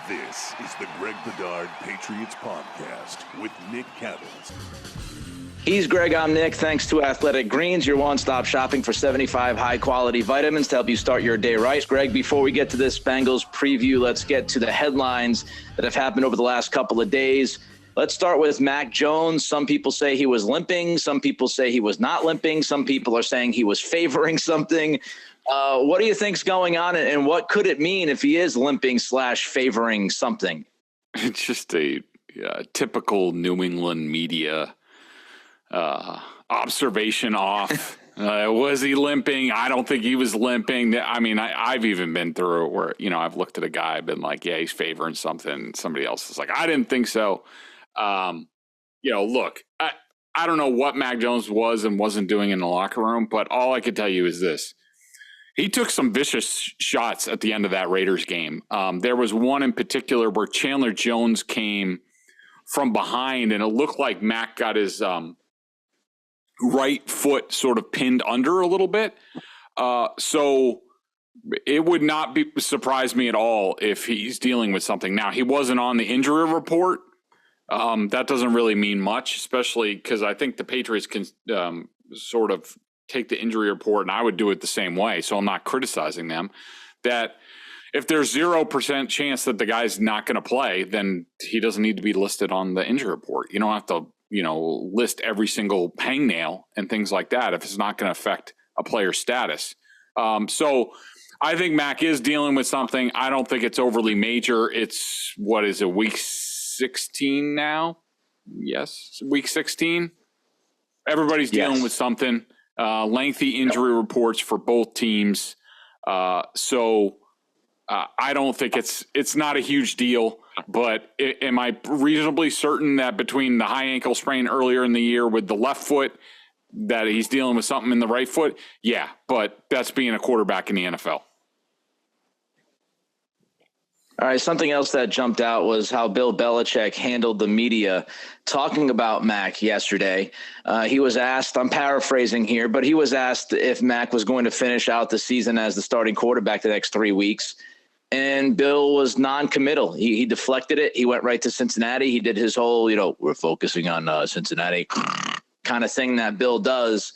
This is the Greg Bedard Patriots Podcast with Nick Cattles. He's Greg, I'm Nick. Thanks to Athletic Greens, your one-stop shopping for 75 high-quality vitamins to help you start your day right. Greg, before we get to this Bengals preview, let's get to the headlines that have happened over the last couple of days. Let's start with Mac Jones. Some people say he was limping. Some people say he was not limping. Some people are saying he was favoring something. What do you think's going on, and what could it mean if he is limping / favoring something? It's just a typical New England media observation off. Was he limping? I don't think he was limping. I mean, I've even been through it where, I've looked at a guy, been like, yeah, he's favoring something. Somebody else is like, I didn't think so. Look, I don't know what Mac Jones was and wasn't doing in the locker room, but all I can tell you is this. He took some vicious shots at the end of that Raiders game. There was one in particular where Chandler Jones came from behind, and it looked like Mac got his right foot sort of pinned under a little bit. So it would not surprise me at all if he's dealing with something. Now, he wasn't on the injury report. That doesn't really mean much, especially because I think the Patriots can sort of take the injury report, and I would do it the same way. So I'm not criticizing them. That if there's 0% chance that the guy's not going to play, then he doesn't need to be listed on the injury report. You don't have to, list every single hangnail and things like that if it's not going to affect a player's status. So I think Mac is dealing with something. I don't think it's overly major. It's, week 16 now? Yes, week 16. Everybody's dealing with something. Lengthy injury reports for both teams. So I don't think it's not a huge deal, but am I reasonably certain that between the high ankle sprain earlier in the year with the left foot that he's dealing with something in the right foot? Yeah, but that's being a quarterback in the NFL. All right, something else that jumped out was how Bill Belichick handled the media talking about Mac yesterday. He was asked, I'm paraphrasing here, but he was asked if Mac was going to finish out the season as the starting quarterback the next 3 weeks. And Bill was non-committal. He deflected it. He went right to Cincinnati. He did his whole, we're focusing on Cincinnati kind of thing that Bill does.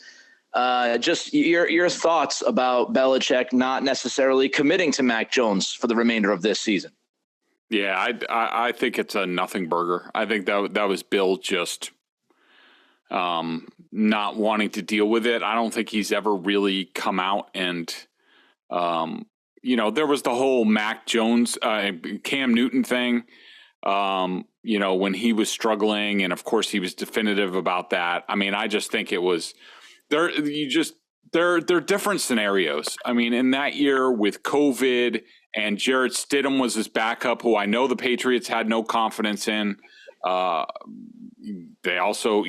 Just your thoughts about Belichick not necessarily committing to Mac Jones for the remainder of this season. Yeah, I think it's a nothing burger. I think that was Bill just not wanting to deal with it. I don't think he's ever really come out and, there was the whole Mac Jones, Cam Newton thing, when he was struggling. And of course he was definitive about that. I mean, I just think it was they're different scenarios. I mean, in that year with COVID and Jarrett Stidham was his backup, who I know the Patriots had no confidence in. They also,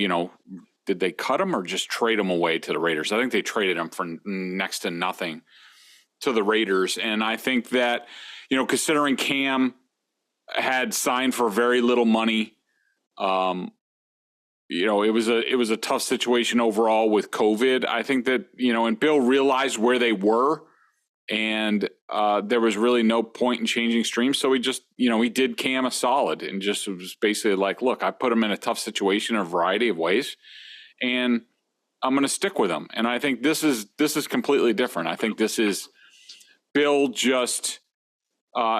did they cut him or just trade him away to the Raiders? I think they traded him for next to nothing to the Raiders. And I think that, considering Cam had signed for very little money, it was a tough situation overall with COVID. I think that, and Bill realized where they were, and there was really no point in changing streams. So he just, he did Cam a solid and just was basically like, look, I put him in a tough situation in a variety of ways, and I'm going to stick with him. And I think this is completely different. I think this is Bill just,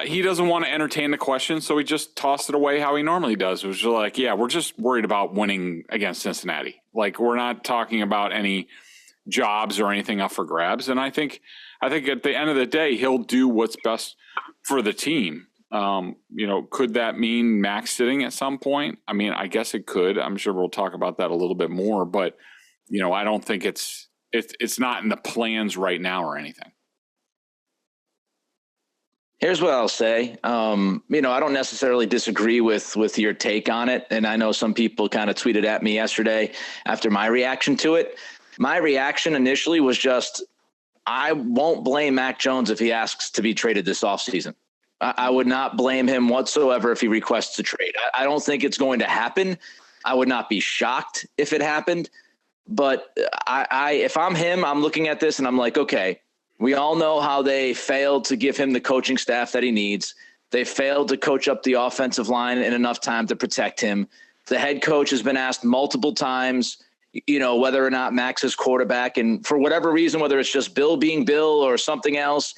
he doesn't want to entertain the question, so he just tossed it away how he normally does. It was just like, yeah, we're just worried about winning against Cincinnati. Like, we're not talking about any jobs or anything up for grabs. And I think at the end of the day, he'll do what's best for the team. Could that mean Max sitting at some point? I mean, I guess it could. I'm sure we'll talk about that a little bit more, but I don't think it's not in the plans right now or anything. Here's what I'll say. I don't necessarily disagree with your take on it. And I know some people kind of tweeted at me yesterday after my reaction to it. My reaction initially was just, I won't blame Mac Jones if he asks to be traded this offseason. I would not blame him whatsoever if he requests a trade. I don't think it's going to happen. I would not be shocked if it happened. But if I'm him, I'm looking at this and I'm like, okay, we all know how they failed to give him the coaching staff that he needs. They failed to coach up the offensive line in enough time to protect him. The head coach has been asked multiple times, whether or not Mac's his quarterback. And for whatever reason, whether it's just Bill being Bill or something else,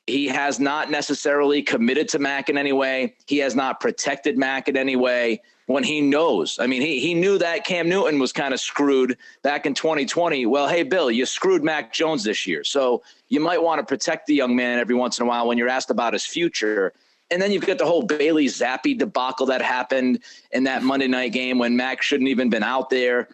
he has not necessarily committed to Mac in any way. He has not protected Mac in any way when he knows. I mean, he knew that Cam Newton was kind of screwed back in 2020. Well, hey, Bill, you screwed Mac Jones this year. So you might want to protect the young man every once in a while when you're asked about his future. And then you've got the whole Bailey Zappi debacle that happened in that Monday night game when Mac shouldn't even been out there.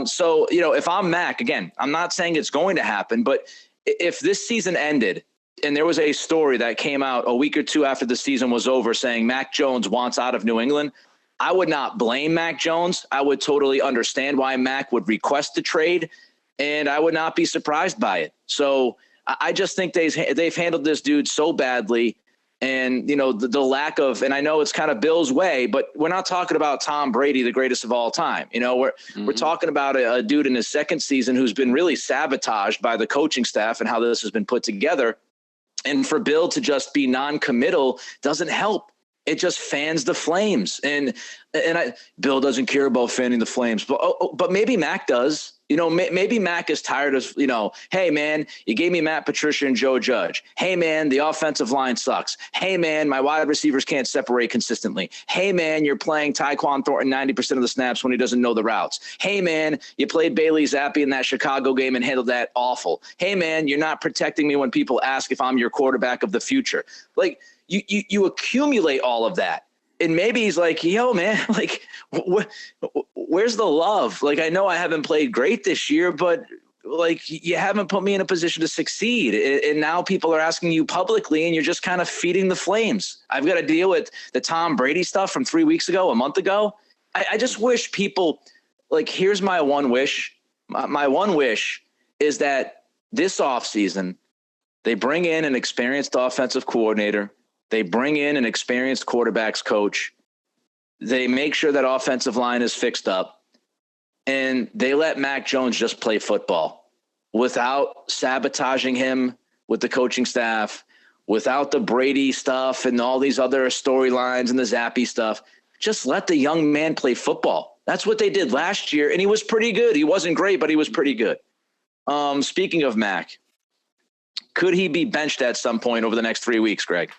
So, if I'm Mac, again, I'm not saying it's going to happen, but if this season ended and there was a story that came out a week or two after the season was over saying Mac Jones wants out of New England, I would not blame Mac Jones. I would totally understand why Mac would request the trade, and I would not be surprised by it. So I just think they've handled this dude so badly. And, the lack of, and I know it's kind of Bill's way, but we're not talking about Tom Brady, the greatest of all time. We're talking about a dude in his second season who's been really sabotaged by the coaching staff and how this has been put together. And for Bill to just be non-committal doesn't help. It just fans the flames. And Bill doesn't care about fanning the flames, but maybe Mac does. Maybe Mac is tired of, hey, man, you gave me Matt Patricia and Joe Judge. Hey, man, the offensive line sucks. Hey, man, my wide receivers can't separate consistently. Hey, man, you're playing Tyquan Thornton 90% of the snaps when he doesn't know the routes. Hey, man, you played Bailey Zappi in that Chicago game and handled that awful. Hey, man, you're not protecting me when people ask if I'm your quarterback of the future. Like, you accumulate all of that. And maybe he's like, yo, man, like, where's the love? Like, I know I haven't played great this year, but like, you haven't put me in a position to succeed. And now people are asking you publicly and you're just kind of feeding the flames. I've got to deal with the Tom Brady stuff from 3 weeks ago, a month ago. I just wish people, like, here's my one wish. My one wish is that this offseason, they bring in an experienced offensive coordinator. They bring in an experienced quarterbacks coach. They make sure that offensive line is fixed up. And they let Mac Jones just play football without sabotaging him with the coaching staff, without the Brady stuff and all these other storylines and the Zappi stuff. Just let the young man play football. That's what they did last year, and he was pretty good. He wasn't great, but he was pretty good. Speaking of Mac, could he be benched at some point over the next 3 weeks, Greg?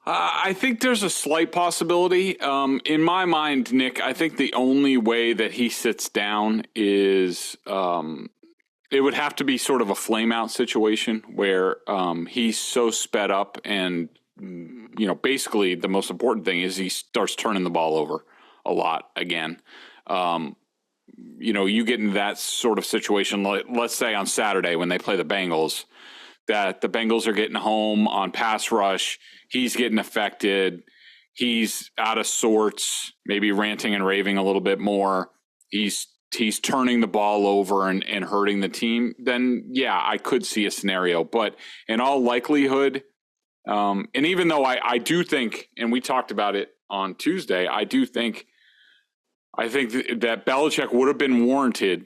I think there's a slight possibility. In my mind, Nick, I think the only way that he sits down is it would have to be sort of a flame-out situation where he's so sped up and, basically the most important thing is he starts turning the ball over a lot again. You get into that sort of situation, let's say on Saturday when they play the Bengals, that the Bengals are getting home on pass rush. He's getting affected. He's out of sorts, maybe ranting and raving a little bit more. He's turning the ball over and hurting the team. Then, yeah, I could see a scenario. But in all likelihood, and even though I do think, and we talked about it on Tuesday, I think that Belichick would have been warranted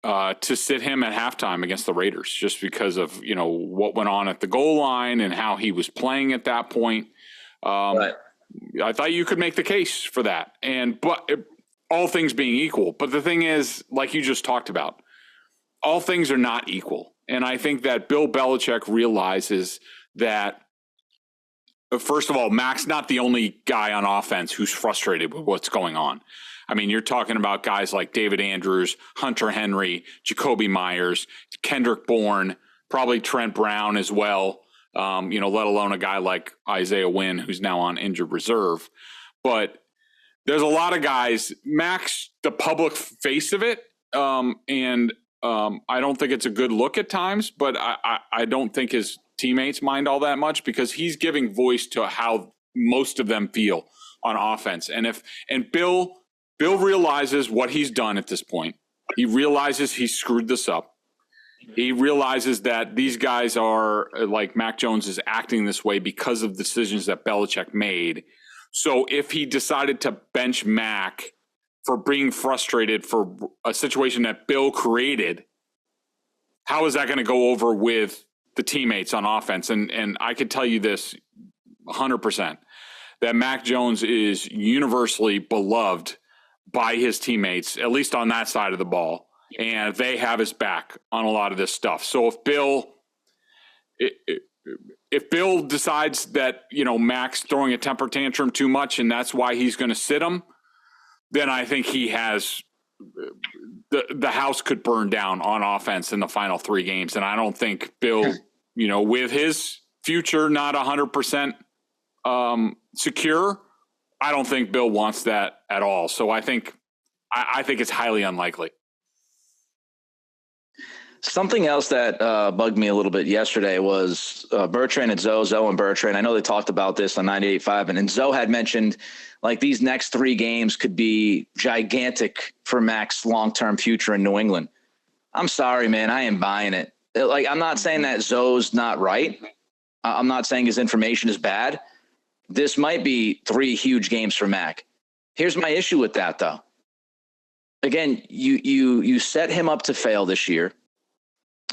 to sit him at halftime against the Raiders, just because of, what went on at the goal line and how he was playing at that point. Right. I thought you could make the case for that. But all things being equal. But the thing is, like you just talked about, all things are not equal. And I think that Bill Belichick realizes that, first of all, Mac's not the only guy on offense who's frustrated with what's going on. I mean, you're talking about guys like David Andrews, Hunter Henry, Jacoby Myers, Kendrick Bourne, probably Trent Brown as well, let alone a guy like Isaiah Wynn, who's now on injured reserve. But there's a lot of guys. Mac's the public face of it, and I don't think it's a good look at times, but I don't think his teammates mind all that much because he's giving voice to how most of them feel on offense. And Bill realizes what he's done at this point. He realizes he screwed this up. He realizes that these guys are, like Mac Jones is acting this way because of decisions that Belichick made. So if he decided to bench Mac for being frustrated for a situation that Bill created, how is that going to go over with the teammates on offense? And I could tell you this, 100%, that Mac Jones is universally beloved by his teammates, at least on that side of the ball, and they have his back on a lot of this stuff. So if Bill decides that, Mac's throwing a temper tantrum too much and that's why he's going to sit him, then I think he has the house could burn down on offense in the final 3 games. And I don't think Bill, with his future not 100% secure, I don't think Bill wants that at all. So I think it's highly unlikely. Something else that bugged me a little bit yesterday was Bertrand and Zoe and Bertrand. I know they talked about this on 98.5, and Zoe had mentioned like these next 3 games could be gigantic for Mac's long-term future in New England. I'm sorry, man. I ain't buying it. Like, I'm not saying that Zoe's not right. I'm not saying his information is bad. This might be 3 huge games for Mac. Here's my issue with that, though. Again, you set him up to fail this year.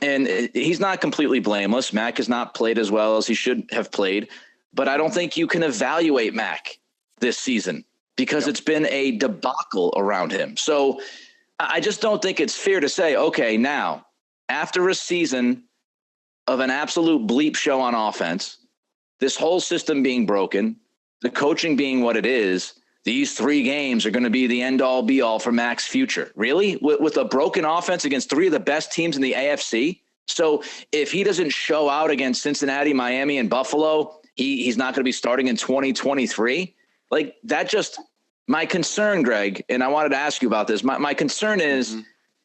And he's not completely blameless. Mac has not played as well as he should have played. But I don't think you can evaluate Mac this season because it's been a debacle around him. So I just don't think it's fair to say, okay, now, after a season of an absolute bleep show on offense, this whole system being broken, the coaching being what it is, these 3 games are going to be the end-all, be-all for Mac's future. Really? With a broken offense against 3 of the best teams in the AFC? So if he doesn't show out against Cincinnati, Miami, and Buffalo, he's not going to be starting in 2023? Like, that just – my concern, Greg, and I wanted to ask you about this. My concern is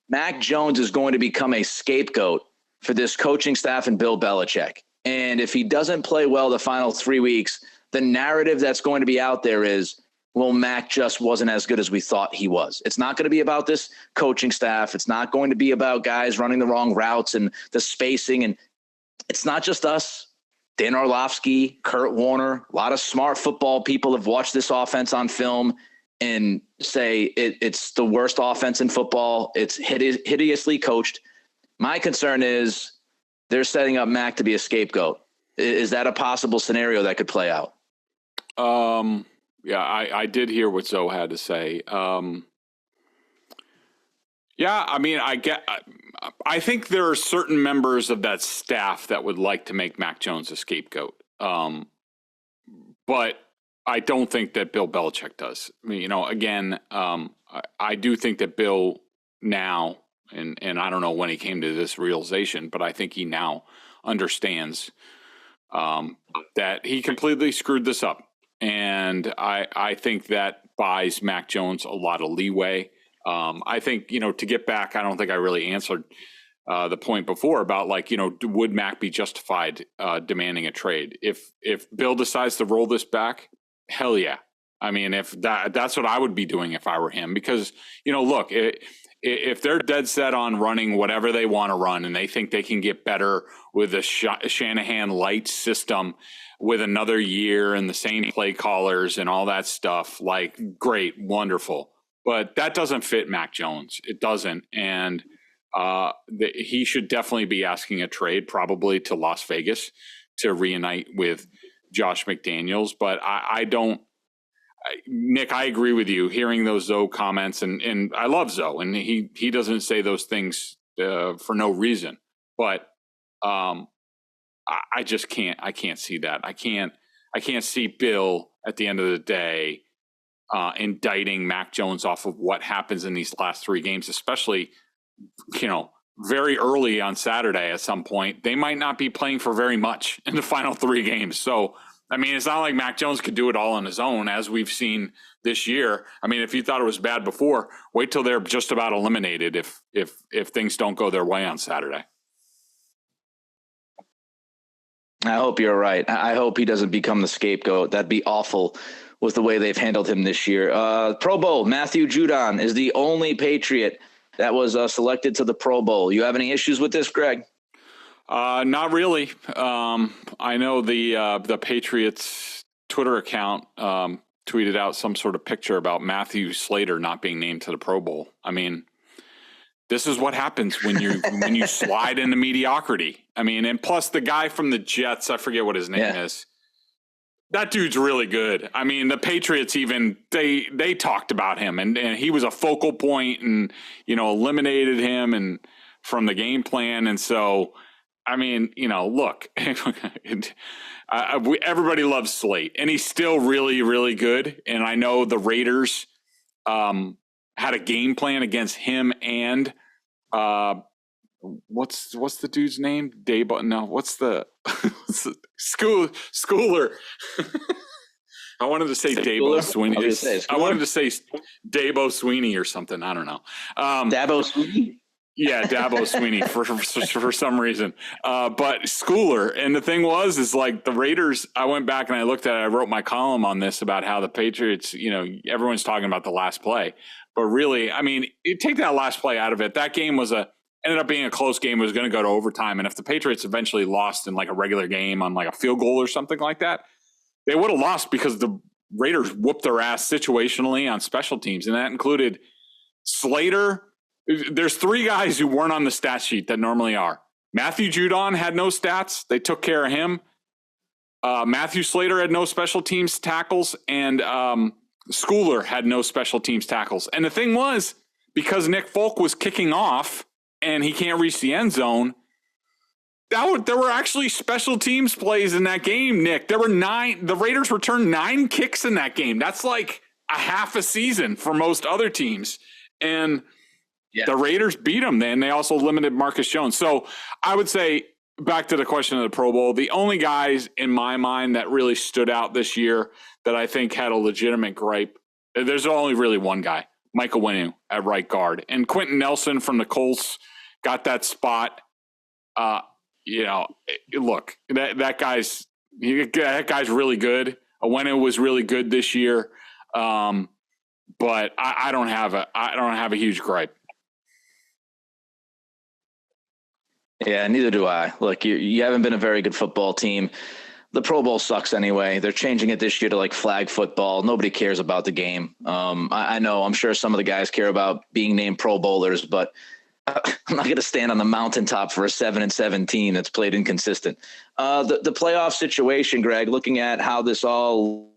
Mac Jones is going to become a scapegoat for this coaching staff and Bill Belichick. And if he doesn't play well the final 3 weeks, the narrative that's going to be out there is – well, Mac just wasn't as good as we thought he was. It's not going to be about this coaching staff. It's not going to be about guys running the wrong routes and the spacing. And it's not just us. Dan Orlovsky, Kurt Warner, a lot of smart football people have watched this offense on film and say it's the worst offense in football. It's hideously coached. My concern is they're setting up Mac to be a scapegoat. Is that a possible scenario that could play out? Yeah, I did hear what Zoe had to say. Yeah, I mean, I think there are certain members of that staff that would like to make Mac Jones a scapegoat. But I don't think that Bill Belichick does. I mean, again, I do think that Bill now, and I don't know when he came to this realization, but I think he now understands that he completely screwed this up. And I think that buys Mac Jones a lot of leeway. I think, to get back, I don't think I really answered the point before about would Mac be justified demanding a trade? If Bill decides to roll this back, hell yeah. I mean, if that's what I would be doing if I were him, because, look, if they're dead set on running whatever they want to run and they think they can get better with the Shanahan light system with another year and the same play callers and all that stuff, great, wonderful. But that doesn't fit Mac Jones. It doesn't. And he should definitely be asking a trade, probably to Las Vegas, to reunite with Josh McDaniels. But I don't, Nick, I agree with you hearing those Zoe comments, and I love Zoe, and he doesn't say those things for no reason. But I just can't. I can't see that. I can't see Bill at the end of the day indicting Mac Jones off of what happens in these last 3 games, especially very early on Saturday. At some point, they might not be playing for very much in the final 3 games. So, I mean, it's not like Mac Jones could do it all on his own, as we've seen this year. I mean, if you thought it was bad before, wait till they're just about eliminated if things don't go their way on Saturday. I hope you're right. I hope he doesn't become the scapegoat. That'd be awful with the way they've handled him this year. Pro Bowl, Matthew Judon is the only Patriot that was selected to the Pro Bowl. You have any issues with this, Greg? Not really. I know the Patriots Twitter account tweeted out some sort of picture about Matthew Slater not being named to the Pro Bowl. I mean, this is what happens when you slide into mediocrity. I mean, and plus the guy from the Jets, I forget what his name is. That dude's really good. I mean, the Patriots even they talked about him, and he was a focal point, and eliminated him and from the game plan. And so, I mean, look, everybody loves Slate, and he's still really, really good. And I know the Raiders had a game plan against him and what's the dude's name? Dabo? No, what's the Schooler? I wanted to say Dabo Sweeney. I wanted to say Dabo Sweeney or something. I don't know. Dabo Sweeney? Yeah, Dabo Sweeney for some reason. But Schooler. And the thing is like the Raiders, I went back and I looked at it. I wrote my column on this about how the Patriots, everyone's talking about the last play. But really, I mean, you take that last play out of it. That game ended up being a close game. It was going to go to overtime. And if the Patriots eventually lost in like a regular game on like a field goal or something like that, they would have lost because the Raiders whooped their ass situationally on special teams. And that included Slater. There's 3 guys who weren't on the stat sheet that normally are. Matthew Judon had no stats. They took care of him. Matthew Slater had no special teams tackles. And Schooler had no special teams tackles. And the thing was, because Nick Folk was kicking off and he can't reach the end zone, there were actually special teams plays in that game, Nick. There were 9. The Raiders returned 9 kicks in that game. That's like a half a season for most other teams. And the Raiders beat them. Then they also limited Marcus Jones. So I would say, back to the question of the Pro Bowl, the only guys in my mind that really stood out this year that I think had a legitimate gripe, there's only really one guy, Michael Winu at right guard. And Quentin Nelson from the Colts got that spot. Look, that guy's really good. Winu was really good this year. But I don't have a huge gripe. Yeah, neither do I. Look, you haven't been a very good football team. The Pro Bowl sucks anyway. They're changing it this year to like flag football. Nobody cares about the game. I know, I'm sure some of the guys care about being named Pro Bowlers, but I'm not going to stand on the mountaintop for a 7-7 team that's played inconsistent. The playoff situation, Greg, looking at how this all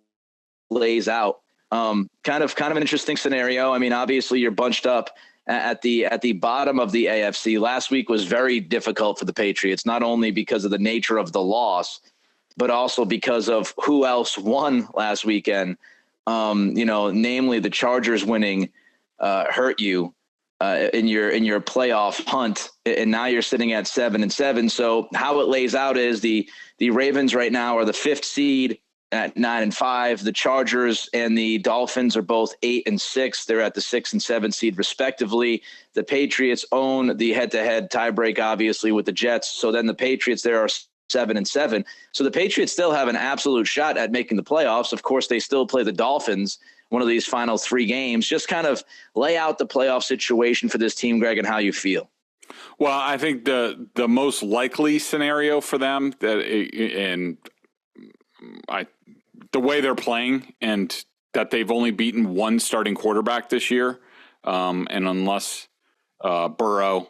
lays out, kind of an interesting scenario. I mean, obviously you're bunched up at the bottom of the AFC. Last week was very difficult for the Patriots, not only because of the nature of the loss, but also because of who else won last weekend. Namely the Chargers winning hurt you in your playoff hunt, and now you're sitting at 7-7. So how it lays out is the Ravens right now are the 5th seed at 9-5. The Chargers and the Dolphins are both 8-6. They're at the 6 and 7 seed respectively. The Patriots own the head-to-head tiebreak, obviously, with the Jets. So then the Patriots there are 7-7. So the Patriots still have an absolute shot at making the playoffs. Of course, they still play the Dolphins one of these final 3 games. Just kind of lay out the playoff situation for this team, Greg, and how you feel. Well, I think the most likely scenario for them the way they're playing, and that they've only beaten one starting quarterback this year, and unless Burrow,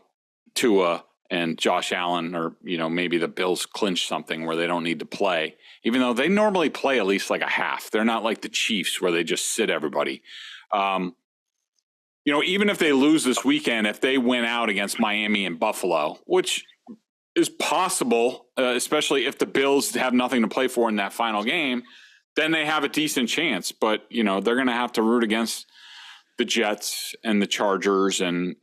Tua, and Josh Allen, or maybe the Bills clinch something where they don't need to play, even though they normally play at least like a half. They're not like the Chiefs where they just sit everybody. Even if they lose this weekend, if they win out against Miami and Buffalo, which is possible, especially if the Bills have nothing to play for in that final game, then they have a decent chance. But, they're going to have to root against the Jets and the Chargers and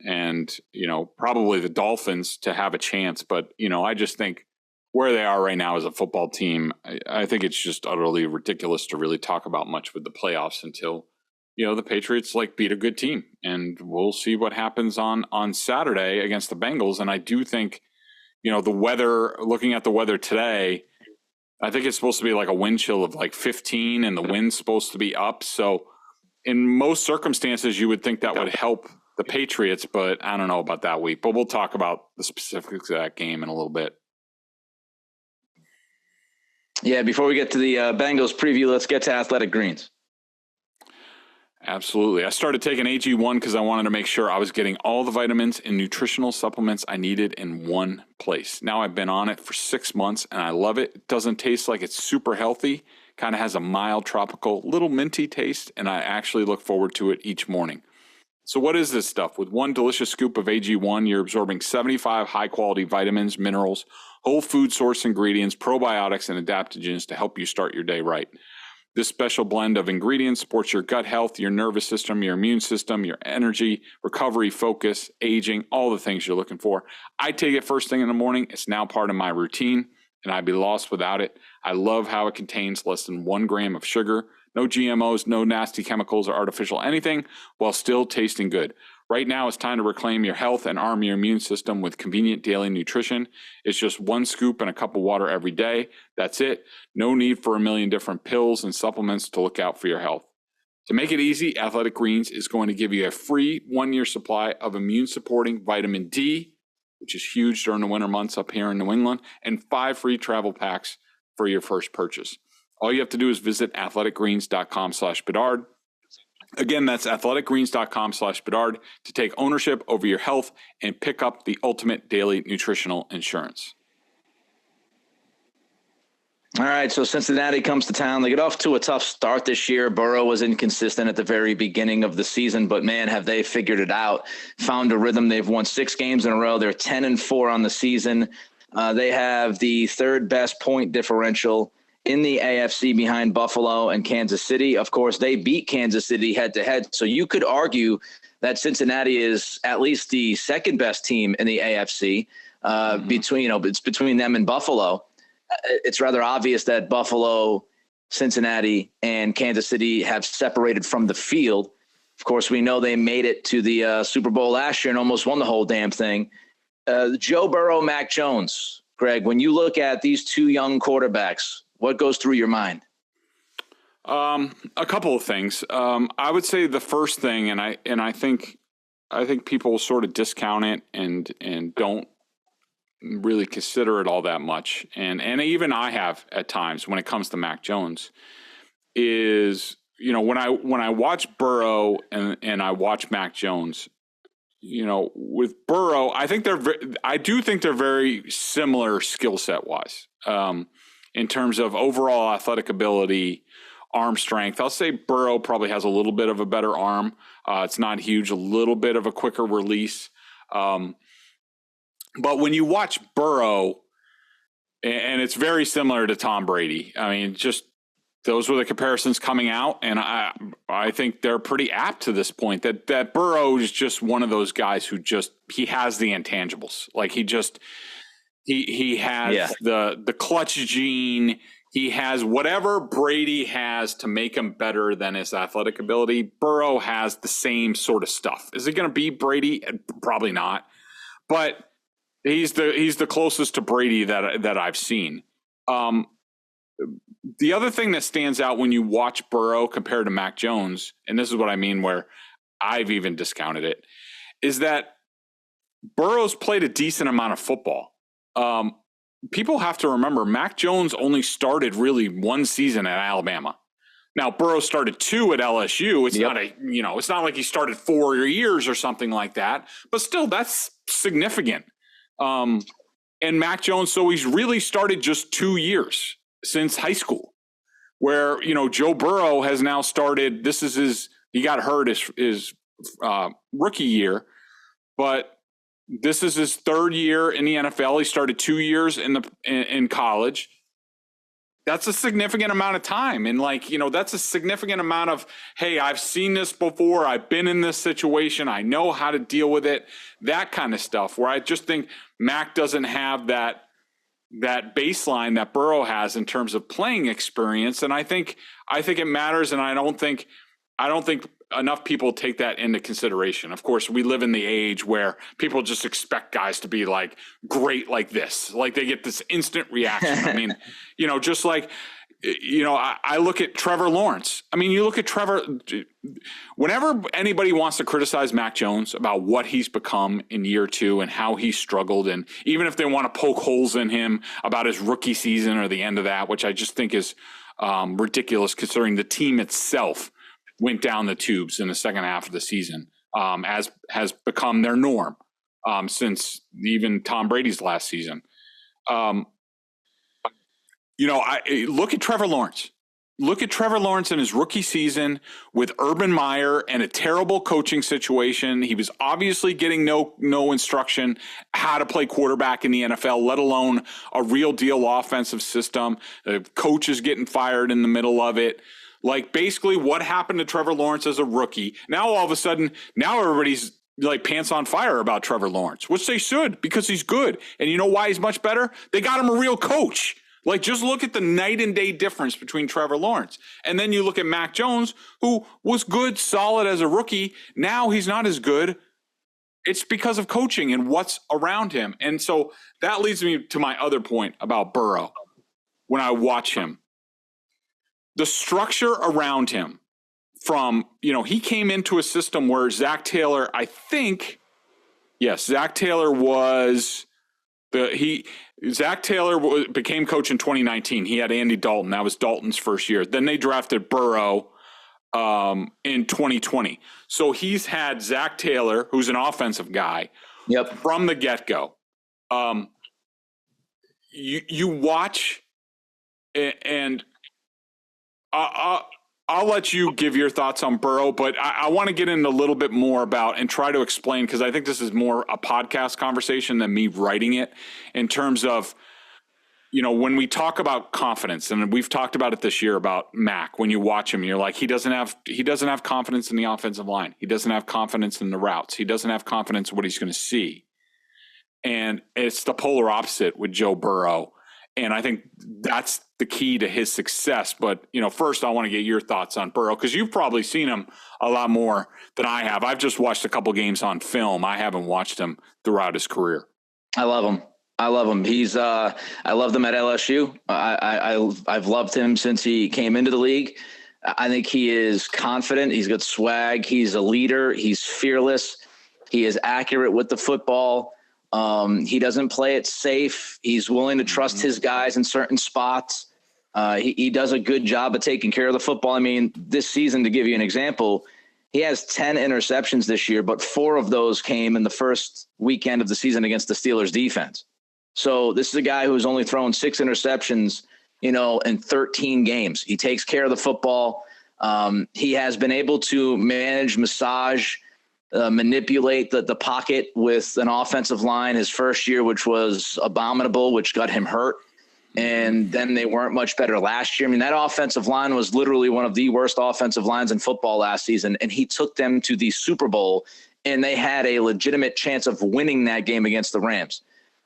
probably the Dolphins to have a chance. But, I just think where they are right now as a football team, I think it's just utterly ridiculous to really talk about much with the playoffs until, the Patriots beat a good team. And we'll see what happens on Saturday against the Bengals. And I do think, the weather, looking at the weather today, I think it's supposed to be like a wind chill of 15 and the wind's supposed to be up. So in most circumstances, you would think that would help the Patriots, but I don't know about that week. But we'll talk about the specifics of that game in a little bit. Yeah, before we get to the Bengals preview, let's get to Athletic Greens. Absolutely. I started taking AG1 because I wanted to make sure I was getting all the vitamins and nutritional supplements I needed in one place. Now I've been on it for 6 months and I love it. It doesn't taste like it's super healthy Kind of has a mild tropical, little minty taste, and I actually look forward to it each morning. So what is this stuff? With one delicious scoop of AG1, you're absorbing 75 high-quality vitamins, minerals, whole food source ingredients, probiotics, and adaptogens to help you start your day right. This special blend of ingredients supports your gut health, your nervous system, your immune system, your energy, recovery, focus, aging, all the things you're looking for. I take it first thing in the morning. It's now part of my routine, and I'd be lost without it. I love how it contains less than 1 gram of sugar, no GMOs, no nasty chemicals or artificial anything, while still tasting good. Right now, it's time to reclaim your health and arm your immune system with convenient daily nutrition. It's just 1 scoop and a cup of water every day. That's it. No need for a million different pills and supplements to look out for your health. To make it easy, Athletic Greens is going to give you a free 1-year supply of immune-supporting vitamin D, which is huge during the winter months up here in New England, and 5 free travel packs for your first purchase. All you have to do is visit athleticgreens.com/Bedard. Again, that's athleticgreens.com/Bedard to take ownership over your health and pick up the ultimate daily nutritional insurance. All right, so Cincinnati comes to town. They get off to a tough start this year. Burrow was inconsistent at the very beginning of the season, but man, have they figured it out. Found a rhythm. They've won 6 games in a row. They're 10-4 on the season. They have the 3rd best point differential in the AFC behind Buffalo and Kansas City. Of course, they beat Kansas City head-to-head, so you could argue that Cincinnati is at least the 2nd best team in the AFC. It's between them and Buffalo. It's rather obvious that Buffalo, Cincinnati, and Kansas City have separated from the field. Of course, we know they made it to the Super Bowl last year and almost won the whole damn thing. Joe Burrow, Mac Jones, Greg, when you look at these 2 young quarterbacks, what goes through your mind? A couple of things. I would say the first thing, and I think people sort of discount it and don't really consider it all that much. And even I have at times when it comes to Mac Jones is, when I watch Burrow and I watch Mac Jones, with Burrow, I do think they're very similar skill set wise. In terms of overall athletic ability, arm strength, I'll say Burrow probably has a little bit of a better arm. It's not huge, a little bit of a quicker release. But when you watch Burrow, and it's very similar to Tom Brady, I mean, just those were the comparisons coming out, and I think they're pretty apt to this point, that Burrow is just one of those guys who he has the intangibles. Like he has the clutch gene. He has whatever Brady has to make him better than his athletic ability. Burrow has the same sort of stuff. Is it going to be Brady? Probably not. But he's the closest to Brady that I've seen. The other thing that stands out when you watch Burrow compared to Mac Jones, and this is what I mean where I've even discounted it, is that Burrow's played a decent amount of football. People have to remember Mac Jones only started really 1 season at Alabama. Now Burrow started 2 at LSU. It's it's not like he started 4 years or something like that, but still that's significant. And Mac Jones, so he's really started just 2 years since high school, where, Joe Burrow has now started. This is he got hurt his rookie year, but this is his 3rd year in the NFL. He started 2 years in college. That's a significant amount of time. And that's a significant amount of, hey, I've seen this before. I've been in this situation. I know how to deal with it. That kind of stuff, where I just think Mac doesn't have that baseline that Burrow has in terms of playing experience. And I think it matters. And I don't think enough people take that into consideration. Of course, we live in the age where people just expect guys to be like great like this, like they get this instant reaction. I mean, just like, I look at Trevor Lawrence. I mean, you look at Trevor, whenever anybody wants to criticize Mac Jones about what he's become in year 2 and how he struggled, and even if they want to poke holes in him about his rookie season or the end of that, which I just think is ridiculous considering the team itself went down the tubes in the second half of the season, as has become their norm since even Tom Brady's last season. I look at Trevor Lawrence. look at Trevor Lawrence in his rookie season with Urban Meyer and a terrible coaching situation. He was obviously getting no instruction how to play quarterback in the NFL, let alone a real deal offensive system. The coach is getting fired in the middle of it. Like, basically what happened to Trevor Lawrence as a rookie. Now all of a sudden, now everybody's like pants on fire about Trevor Lawrence, which they should, because he's good. And you know why he's much better? They got him a real coach. Like, just look at the night and day difference between Trevor Lawrence. And then you look at Mac Jones, who was good, solid as a rookie. Now he's not as good. It's because of coaching and what's around him. And so that leads me to my other point about Burrow. When I watch him, the structure around him from, he came into a system where Zach Taylor, Zach Taylor was Zach Taylor became coach in 2019. He had Andy Dalton. That was Dalton's first year. Then they drafted Burrow in 2020. So he's had Zach Taylor, who's an offensive guy, from the get-go. You watch, and I'll let you give your thoughts on Burrow, but I want to get into a little bit more about and try to explain, because I think this is more a podcast conversation than me writing it, in terms of, when we talk about confidence, and we've talked about it this year about Mac. When you watch him, you're like, he doesn't have confidence in the offensive line. He doesn't have confidence in the routes. He doesn't have confidence in what he's going to see. And it's the polar opposite with Joe Burrow. And I think that's the key to his success. But, first I want to get your thoughts on Burrow, because you've probably seen him a lot more than I have. I've just watched a couple games on film. I haven't watched him throughout his career. I love him. He's I loved him at LSU. I've loved him since he came into the league. I think he is confident. He's got swag. He's a leader. He's fearless. He is accurate with the football. He doesn't play it safe. He's willing to trust his guys in certain spots. He does a good job of taking care of the football. I mean, this season, to give you an example, he has 10 interceptions this year, but 4 of those came in the first weekend of the season against the Steelers defense. So this is a guy who's only thrown 6 interceptions, in 13 games. He takes care of the football. He has been able to massage, manipulate the pocket with an offensive line his first year, which was abominable, which got him hurt. And then they weren't much better last year. I mean, that offensive line was literally one of the worst offensive lines in football last season. And he took them to the Super Bowl, and they had a legitimate chance of winning that game against the Rams.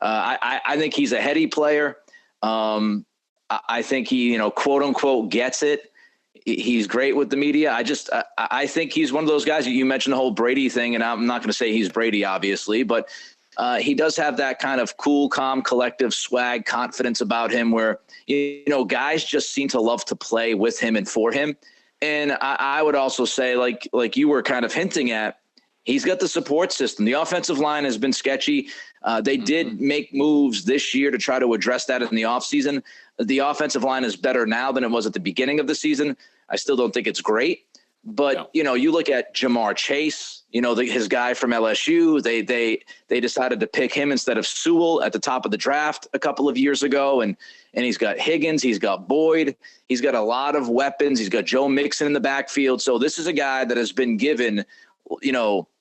I think he's a heady player. I think he, quote unquote, gets it. He's great with the media. I think he's one of those guys. You mentioned the whole Brady thing, and I'm not going to say he's Brady, obviously, but he does have that kind of cool, calm, collective swag, confidence about him where, guys just seem to love to play with him and for him. And I would also say, like you were kind of hinting at, he's got the support system. The offensive line has been sketchy. They did make moves this year to try to address that in the offseason. The offensive line is better now than it was at the beginning of the season. I still don't think it's great. But, you look at Jamar Chase, his guy from LSU, they decided to pick him instead of Sewell at the top of the draft a couple of years ago. And he's got Higgins, he's got Boyd, he's got a lot of weapons. He's got Joe Mixon in the backfield. So this is a guy that has been given,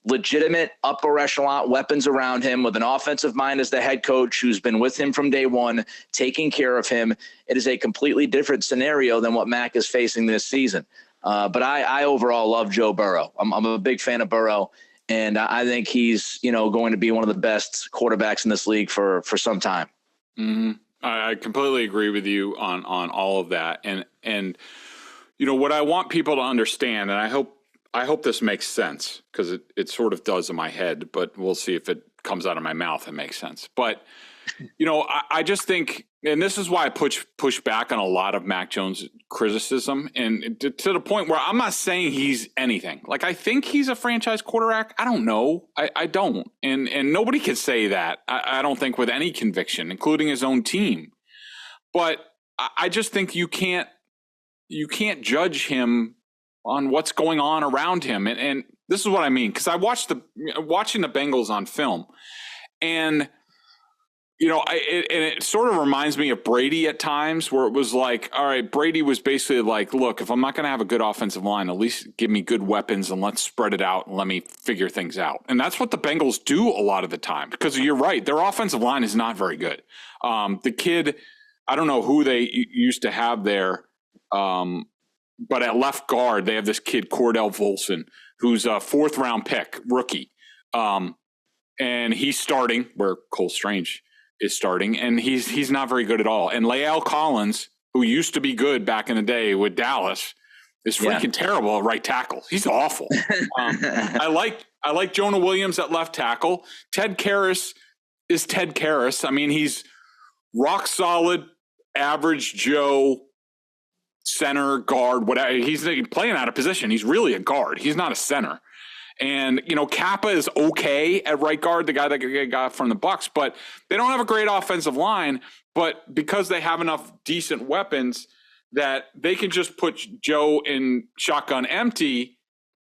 legitimate upper echelon weapons around him with an offensive mind as the head coach who's been with him from day one, taking care of him. It is a completely different scenario than what Mac is facing this season. But I overall love Joe Burrow. I'm a big fan of Burrow, and I think he's, going to be one of the best quarterbacks in this league for some time. Mm-hmm. I completely agree with you on all of that. And what I want people to understand, and I hope this makes sense, because it sort of does in my head, but we'll see if it comes out of my mouth and makes sense. But, I just think, and this is why I push back on a lot of Mac Jones criticism, and to the point where I'm not saying he's anything. Like, I think he's a franchise quarterback. I don't know. I don't. And nobody can say that, I don't think, with any conviction, including his own team. But I just think you can't judge him on what's going on around him. And this is what I mean, because I watching the Bengals on film, and it sort of reminds me of Brady at times, where it was like, all right, Brady was basically like, look, if I'm not going to have a good offensive line, at least give me good weapons and let's spread it out and let me figure things out. And that's what the Bengals do a lot of the time, because you're right. Their offensive line is not very good. The kid, I don't know who they used to have there, but at left guard, they have this kid, Cordell Volson, who's a 4th-round pick, rookie. And he's starting where Cole Strange is starting, and he's not very good at all. And Lael Collins, who used to be good back in the day with Dallas, is freaking terrible at right tackle. He's awful. I like Jonah Williams at left tackle. Ted Karras is Ted Karras. I mean, he's rock solid, average Joe, center, guard, whatever. He's playing out of position. He's really a guard. He's not a center. And, Kappa is okay at right guard, the guy that got from the Bucs, but they don't have a great offensive line. But because they have enough decent weapons that they can just put Joe in shotgun empty,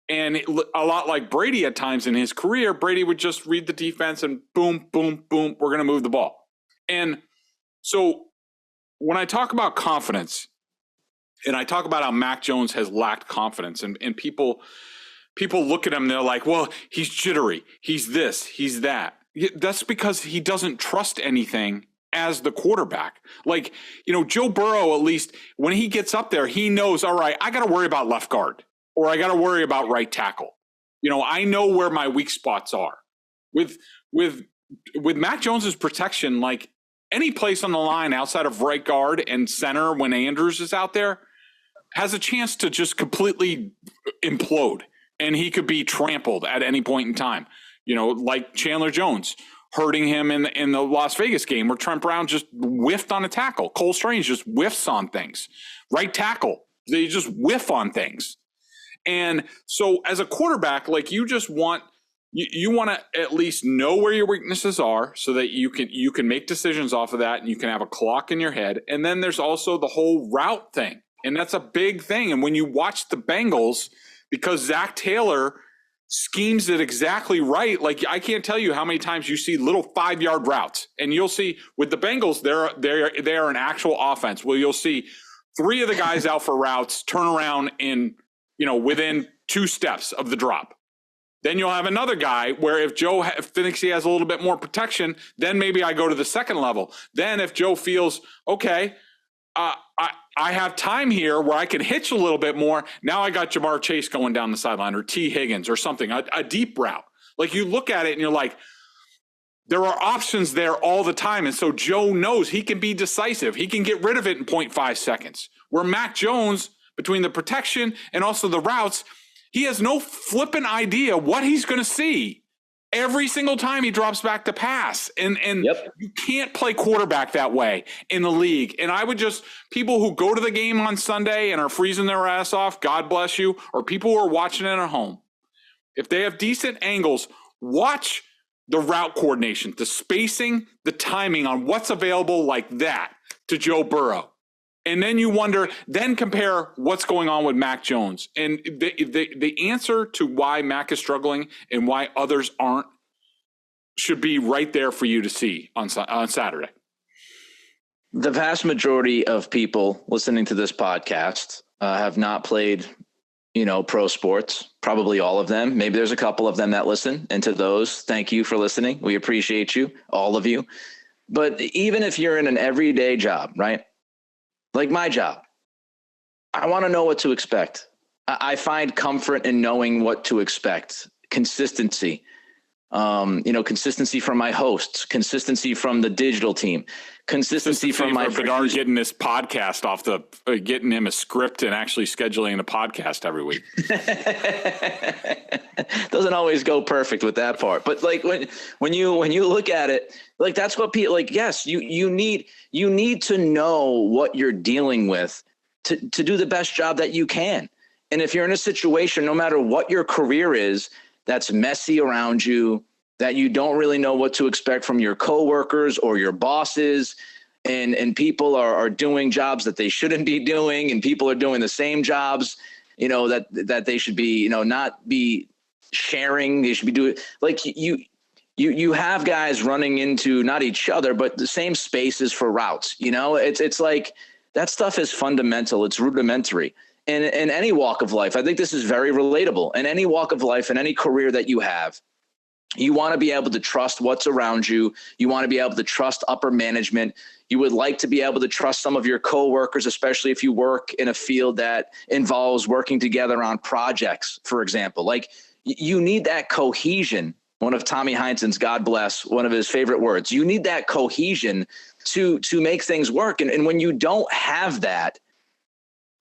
and a lot like Brady at times in his career, Brady would just read the defense and boom, boom, boom, we're going to move the ball. And so when I talk about confidence, and I talk about how Mac Jones has lacked confidence, and people look at him, they're like, well, he's jittery. He's this, he's that. That's because he doesn't trust anything as the quarterback. Like, Joe Burrow, at least when he gets up there, he knows, all right, I got to worry about left guard, or I got to worry about right tackle. I know where my weak spots are. With Mac Jones's protection, like any place on the line outside of right guard and center when Andrews is out there has a chance to just completely implode. And he could be trampled at any point in time, like Chandler Jones hurting him in the Las Vegas game where Trent Brown just whiffed on a tackle. Cole Strange just whiffs on things. Right tackle, they just whiff on things. And so as a quarterback, like you just want to at least know where your weaknesses are so that you can make decisions off of that, and you can have a clock in your head. And then there's also the whole route thing. And that's a big thing. And when you watch the Bengals, because Zach Taylor schemes it exactly right. Like, I can't tell you how many times you see little 5-yard routes, and you'll see with the Bengals, they're an actual offense. Well, you'll see 3 of the guys out for routes turn around in, within 2 steps of the drop. Then you'll have another guy where if Joe thinks he has a little bit more protection, then maybe I go to the second level. Then if Joe feels, okay, I have time here where I can hitch a little bit more. Now I got Jamar Chase going down the sideline, or T. Higgins or something, a deep route. Like, you look at it and you're like, there are options there all the time. And so Joe knows he can be decisive. He can get rid of it in 0.5 seconds. Where Mac Jones, between the protection and also the routes, he has no flippant idea what he's going to see every single time he drops back to pass. And You can't play quarterback that way in the league. And I would just, people who go to the game on Sunday and are freezing their ass off, God bless you, or people who are watching it at home, if they have decent angles, watch the route coordination, the spacing, the timing on what's available like that to Joe Burrow. And then you wonder, then compare what's going on with Mac Jones. And the answer to why Mac is struggling and why others aren't should be right there for you to see on Saturday. The vast majority of people listening to this podcast have not played, pro sports, probably all of them. Maybe there's a couple of them that listen. And to those, thank you for listening. We appreciate you, all of you. But even if you're in an everyday job, right? Like my job, I want to know what to expect. I find comfort in knowing what to expect. Consistency, consistency from my hosts, consistency from the digital team, consistency from my Bedard getting this podcast off getting him a script and actually scheduling a podcast every week. Doesn't always go perfect with that part, but like when you look at it, like that's what people like. Yes, you need to know what you're dealing with to do the best job that you can. And if you're in a situation, no matter what your career is, that's messy around you, that you don't really know what to expect from your coworkers or your bosses, and people are doing jobs that they shouldn't be doing, and people are doing the same jobs, that they should be, not be sharing. They should be doing, like, you have guys running into not each other, but the same spaces for routes. It's like that stuff is fundamental. It's rudimentary in any walk of life. I think this is very relatable in any walk of life, in any career that you have. You want to be able to trust what's around you. You want to be able to trust upper management. You would like to be able to trust some of your coworkers, especially if you work in a field that involves working together on projects, for example. Like, you need that cohesion. One of Tommy Heinsohn's, God bless, one of his favorite words. You need that cohesion to make things work. And when you don't have that,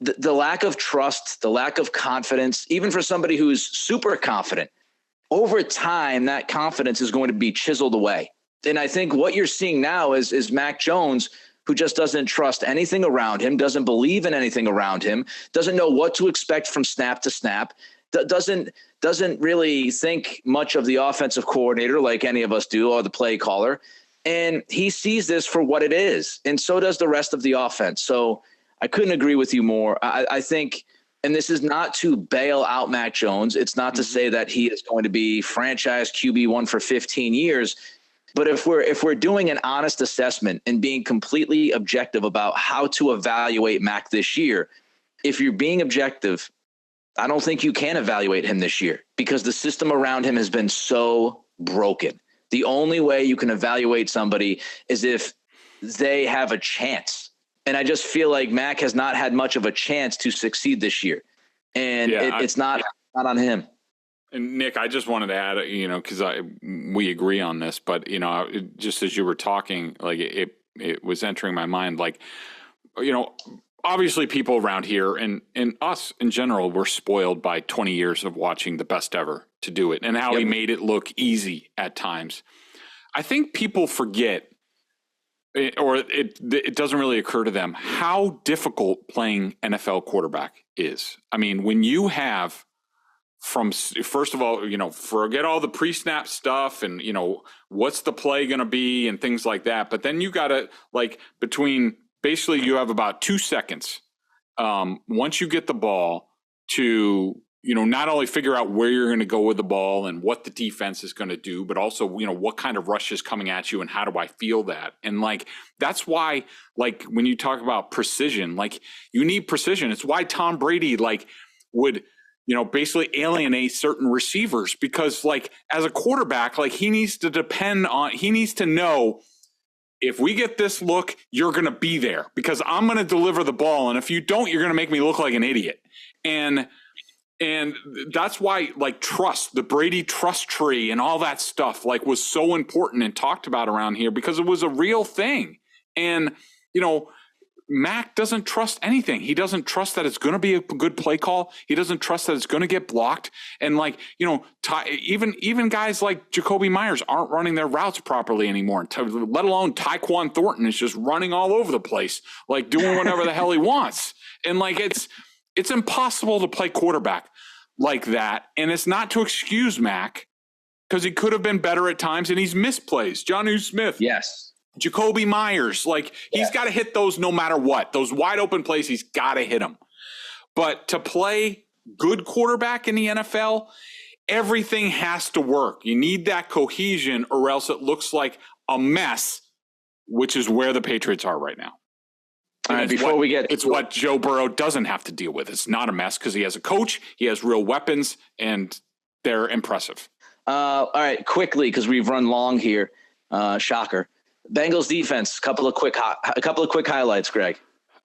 the lack of trust, the lack of confidence, even for somebody who's super confident, over time, that confidence is going to be chiseled away. And I think what you're seeing now is Mac Jones, who just doesn't trust anything around him, doesn't believe in anything around him, doesn't know what to expect from snap to snap, doesn't really think much of the offensive coordinator like any of us do, or the play caller. And he sees this for what it is. And so does the rest of the offense. So I couldn't agree with you more. I think, and this is not to bail out Mac Jones. It's not to say that he is going to be franchise QB1 for 15 years. But if we're doing an honest assessment and being completely objective about how to evaluate Mac this year, if you're being objective, I don't think you can evaluate him this year because the system around him has been so broken. The only way you can evaluate somebody is if they have a chance. And I just feel like Mac has not had much of a chance to succeed this year. And it's not on him. And Nick, I just wanted to add, because we agree on this, but, just as you were talking, like it was entering my mind, like, obviously people around here and us in general, we're spoiled by 20 years of watching the best ever to do it and how he made it look easy at times. I think people forget, or it doesn't really occur to them, how difficult playing NFL quarterback is. I mean, when you have first of all, forget all the pre-snap stuff and, what's the play going to be and things like that. But then you got to basically you have about 2 seconds once you get the ball to, not only figure out where you're going to go with the ball and what the defense is going to do, but also, what kind of rush is coming at you and how do I feel that? And that's why, when you talk about precision, you need precision. It's why Tom Brady, would, basically alienate certain receivers because as a quarterback, he needs to know if we get this look, you're going to be there because I'm going to deliver the ball. And if you don't, you're going to make me look like an idiot. And that's why trust, the Brady trust tree and all that stuff was so important and talked about around here because it was a real thing. And, Mac doesn't trust anything. He doesn't trust that it's going to be a good play call. He doesn't trust that it's going to get blocked. And even guys like Jacoby Myers aren't running their routes properly anymore, let alone Tyquan Thornton is just running all over the place, doing whatever the hell he wants. And it's impossible to play quarterback like that. And it's not to excuse Mac because he could have been better at times and he's missed plays. Jonnu Smith. Yes. Jacoby Myers, he's got to hit those no matter what. Those wide open plays, he's got to hit them. But to play good quarterback in the NFL, everything has to work. You need that cohesion or else it looks like a mess, which is where the Patriots are right now. All right, it's what Joe Burrow doesn't have to deal with. It's not a mess because he has a coach, he has real weapons, and they're impressive. All right, quickly, because we've run long here. Shocker. Bengals defense, a couple of quick highlights, Greg.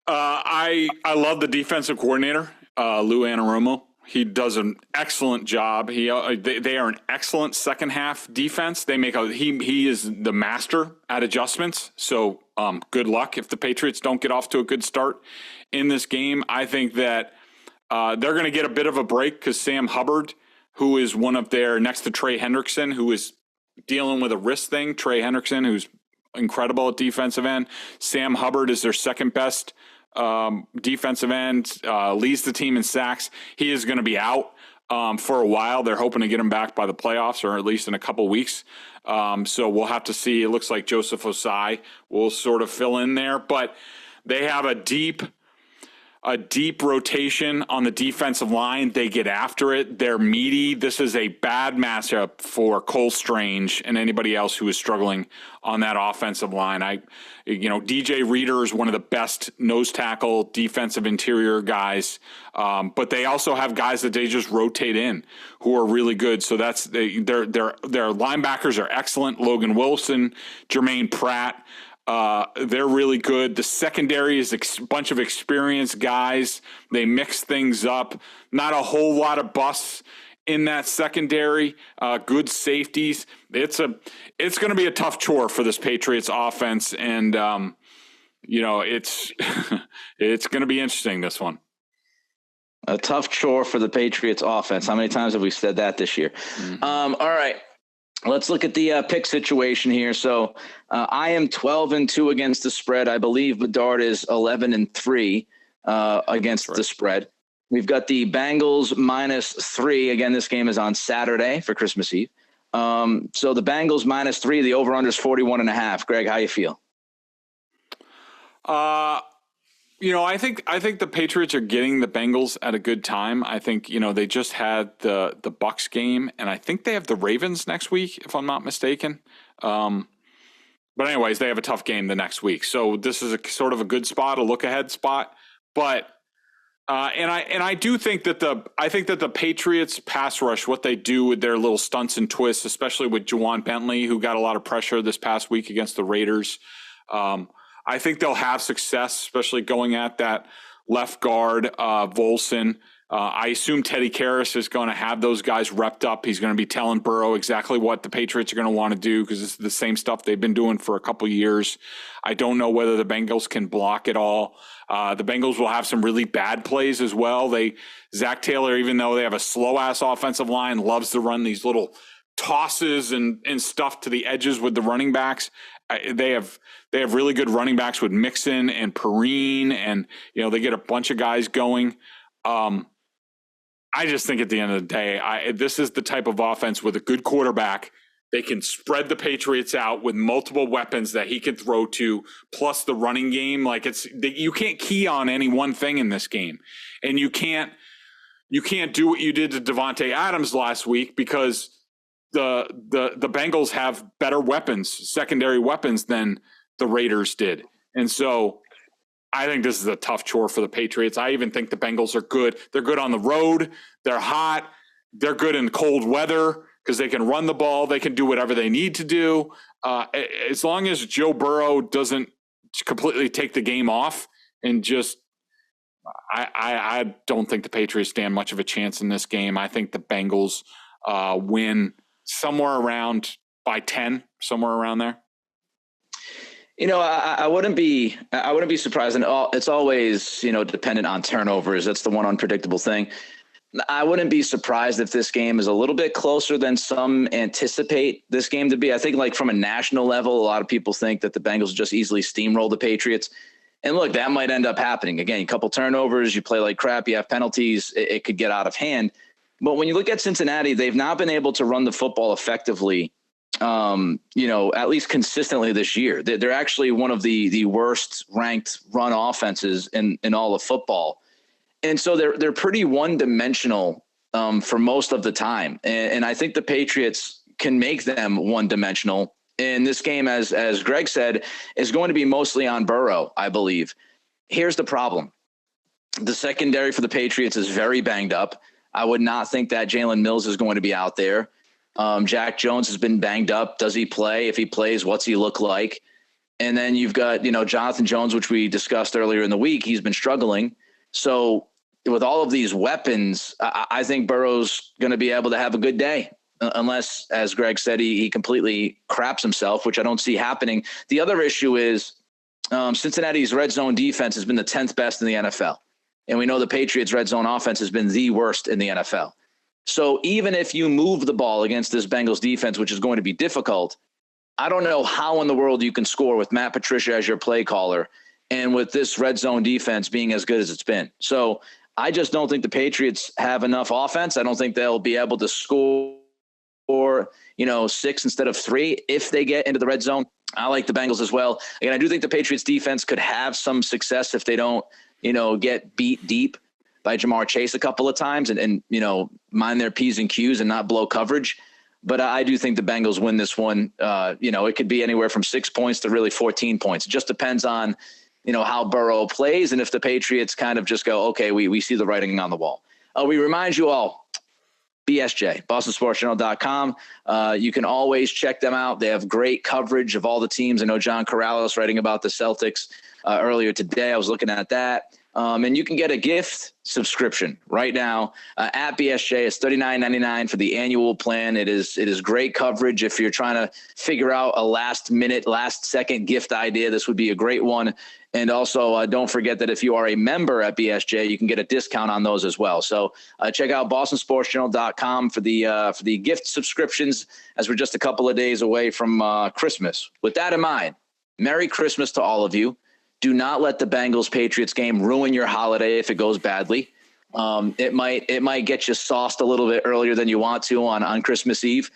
I love the defensive coordinator, Lou Anarumo. He does an excellent job. They are an excellent second half defense. He is the master at adjustments. So good luck if the Patriots don't get off to a good start in this game. I think that they're going to get a bit of a break because Sam Hubbard, who is one of their next to Trey Hendrickson, who is dealing with a wrist thing. Trey Hendrickson, who's incredible at defensive end. Sam Hubbard is their second best defensive end, leads the team in sacks. He is going to be out for a while. They're hoping to get him back by the playoffs or at least in a couple weeks. So we'll have to see. It looks like Joseph Osai will sort of fill in there, but they have a deep a deep rotation on the defensive line. They get after it. They're meaty. This is a bad matchup for Cole Strange and anybody else who is struggling on that offensive line. DJ Reader is one of the best nose tackle defensive interior guys, but they also have guys that they just rotate in who are really good. So their linebackers are excellent. Logan Wilson, Jermaine Pratt. They're really good. The secondary is a bunch of experienced guys. They mix things up. Not a whole lot of busts in that secondary. Good safeties. It's going to be a tough chore for this Patriots offense, and it's it's going to be interesting, this one. A tough chore for the Patriots offense. How many times have we said that this year? Mm-hmm. All right. Let's look at the pick situation here. So I am 12-2 against the spread. I believe Bedard is 11-3 against the spread. We've got the Bengals -3. Again, this game is on Saturday for Christmas Eve. So the Bengals -3, the over-under is 41.5. Greg, how you feel? I think the Patriots are getting the Bengals at a good time. I think, they just had the Bucs game, and I think they have the Ravens next week, if I'm not mistaken. But anyways, they have a tough game the next week. So this is a sort of a good spot, a look ahead spot. But I do think that the Patriots pass rush, what they do with their little stunts and twists, especially with Juwan Bentley, who got a lot of pressure this past week against the Raiders. I think they'll have success, especially going at that left guard, Volson. I assume Teddy Karras is going to have those guys repped up. He's going to be telling Burrow exactly what the Patriots are going to want to do, because it's the same stuff they've been doing for a couple years. I don't know whether the Bengals can block it all. The Bengals will have some really bad plays as well. Zach Taylor, even though they have a slow-ass offensive line, loves to run these little tosses and stuff to the edges with the running backs. They have really good running backs with Mixon and Perrine, and they get a bunch of guys going. I just think at the end of the day, this is the type of offense with a good quarterback. They can spread the Patriots out with multiple weapons that he can throw to, plus the running game. You can't key on any one thing in this game, and you can't do what you did to Devontae Adams last week, because the Bengals have better weapons, secondary weapons, than the Raiders did. And so I think this is a tough chore for the Patriots. I even think the Bengals are good. They're good on the road. They're hot. They're good in cold weather because they can run the ball. They can do whatever they need to do. As long as Joe Burrow doesn't completely take the game off and just I don't think the Patriots stand much of a chance in this game. I think the Bengals win somewhere around by 10, somewhere around there. I wouldn't be surprised, and it's always, dependent on turnovers. That's the one unpredictable thing. I wouldn't be surprised if this game is a little bit closer than some anticipate this game to be. I think, from a national level, a lot of people think that the Bengals just easily steamroll the Patriots. And look, that might end up happening. Again, a couple turnovers, you play like crap, you have penalties, it could get out of hand. But when you look at Cincinnati, they've not been able to run the football effectively, at least consistently this year. They're actually one of the worst ranked run offenses in all of football. And so they're pretty one-dimensional for most of the time. And I think the Patriots can make them one-dimensional. And this game, as Greg said, is going to be mostly on Burrow, I believe. Here's the problem. The secondary for the Patriots is very banged up. I would not think that Jalen Mills is going to be out there. Jack Jones has been banged up. Does he play? If he plays, what's he look like? And then you've got, Jonathan Jones, which we discussed earlier in the week. He's been struggling. So with all of these weapons, I think Burrow's going to be able to have a good day, unless, as Greg said, he completely craps himself, which I don't see happening. The other issue is Cincinnati's red zone defense has been the 10th best in the NFL. And we know the Patriots' red zone offense has been the worst in the NFL. So even if you move the ball against this Bengals defense, which is going to be difficult, I don't know how in the world you can score with Matt Patricia as your play caller and with this red zone defense being as good as it's been. So I just don't think the Patriots have enough offense. I don't think they'll be able to score, 6 instead of 3 if they get into the red zone. I like the Bengals as well. Again, I do think the Patriots defense could have some success if they don't, get beat deep by Jamar Chase a couple of times and mind their P's and Q's and not blow coverage. But I do think the Bengals win this one. It could be anywhere from 6 points to really 14 points. It just depends on, how Burrow plays and if the Patriots kind of just go, okay, we see the writing on the wall. We remind you all, BSJ, BostonSportsJournal.com. You can always check them out. They have great coverage of all the teams. I know John Corrales writing about the Celtics earlier today. I was looking at that. And you can get a gift subscription right now at BSJ. It's $39.99 for the annual plan. It is great coverage. If you're trying to figure out a last second gift idea, this would be a great one. And also don't forget that if you are a member at BSJ, you can get a discount on those as well. So check out BostonSportsJournal.com for the gift subscriptions, as we're just a couple of days away from Christmas. With that in mind, Merry Christmas to all of you. Do not let the Bengals-Patriots game ruin your holiday if it goes badly. It might get you sauced a little bit earlier than you want to on Christmas Eve,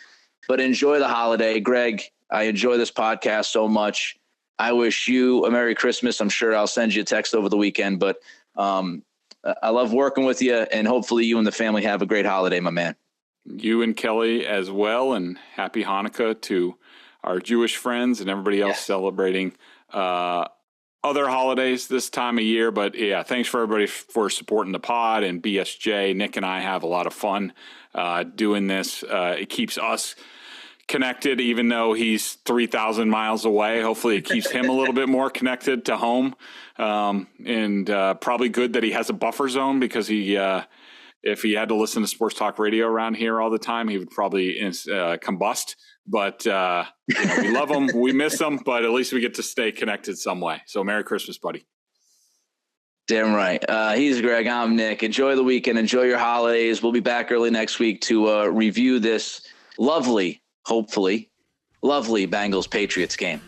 but enjoy the holiday. Greg, I enjoy this podcast so much. I wish you a Merry Christmas. I'm sure I'll send you a text over the weekend, but I love working with you, and hopefully you and the family have a great holiday, my man. You and Kelly as well, and happy Hanukkah to our Jewish friends and everybody else celebrating other holidays this time of year. But yeah, thanks for everybody for supporting the pod and BSJ. Nick and I have a lot of fun doing this. It keeps us connected, even though he's 3,000 miles away. Hopefully it keeps him a little bit more connected to home. And probably good that he has a buffer zone, because if he had to listen to sports talk radio around here all the time, he would probably combust. But we love him, we miss him, but at least we get to stay connected some way. So Merry Christmas, buddy. Damn right. He's Greg. I'm Nick. Enjoy the weekend. Enjoy your holidays. We'll be back early next week to review this hopefully lovely Bengals Patriots game.